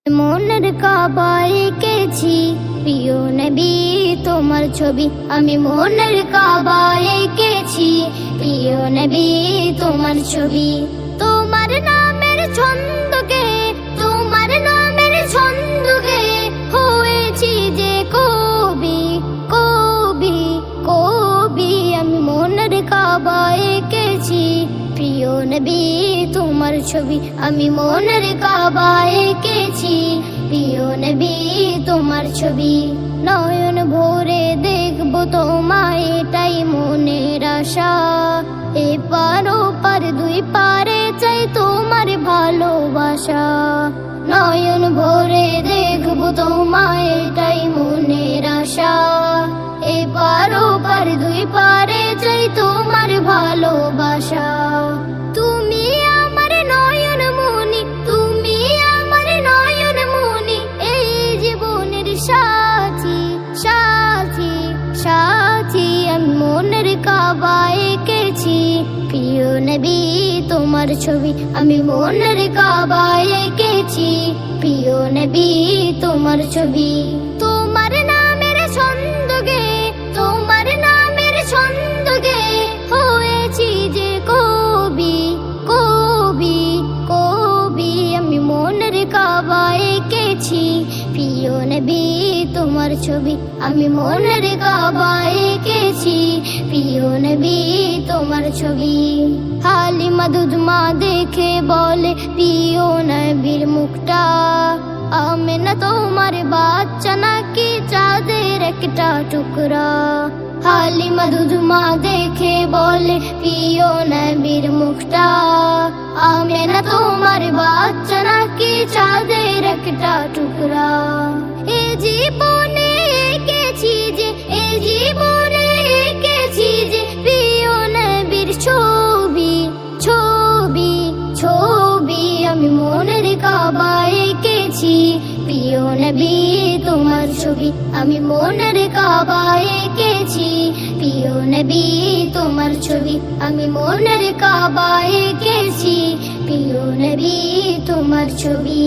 মনের কাবায় এঁকেছি প্রিয় নবী তোমার ছবি। আমি মনের কাবায় এঁকেছি প্রিয় নবী তোমার ছবি। তোমার নামের ছন্দকে, তোমার নামের ছন্দকে হয়েছি যে কবি, কবি, কবি। আমি মনের কাবায় এঁকেছি প্রিয় নবী তোমার ছবি। আমি মনের কাবায় এঁকেছি প্রিয় নবী তোমার ছবি। নয়ন ভরে দেখবো তোমায়, এটাই মনের আশা। এপার ওপার দুই পারে চাই তোমার ভালোবাসা। নয়ন ভরে দেখবো তোমায়, এটাই মনের আশা। এপার ওপার দুই পারে চাই তোমার ভালোবাসা। তুমি আমার নয়ন মনি, তুমি আমার নয়ন মনি, এই জীবনের সাথী, সাথী, সাথী। আমি মনের কাবায় এঁকেছি প্রিয় নবী তোমার ছবি। আমি মনের কাবায় এঁকেছি প্রিয় নবী তোমার ছবি। তোমার নামের ছন্দকে, তোমার নামের ছন্দকে হয়েছি যে কবি, কবি, কবি। আমি মনের কাবায় এঁকেছি প্রিয় নবী তোমার ছবি। আমি মনের কাবায় এঁকেছি প্রিয় নবী তোমার ছবি। হালিমা দুধমা দেখে বলে প্রিয় নবীর মুখটা, আমেনা তোমার বাচ্চা নাকি চাঁদের একটা টুকরা। হালিমা দুধমা দেখে বলে প্রিয় নবীর মুখটা, আমেনা তোমার বাচ্চা নাকি চাঁদের একটা টুকরা। এ জীবনে এঁকেছি যে, এ জীবনে এঁকেছি যে প্রিয় নবীর ছবি, ছবি, ছবি। আমি মনের কাবায় এঁকেছি প্রিয় নবী তোমার ছবি। আমি মনের কাবায় এঁকেছি প্রিয় নবী তোমার ছবি। আমি মনের কাবায় এঁকেছি প্রিয় নবী তোমার ছবি।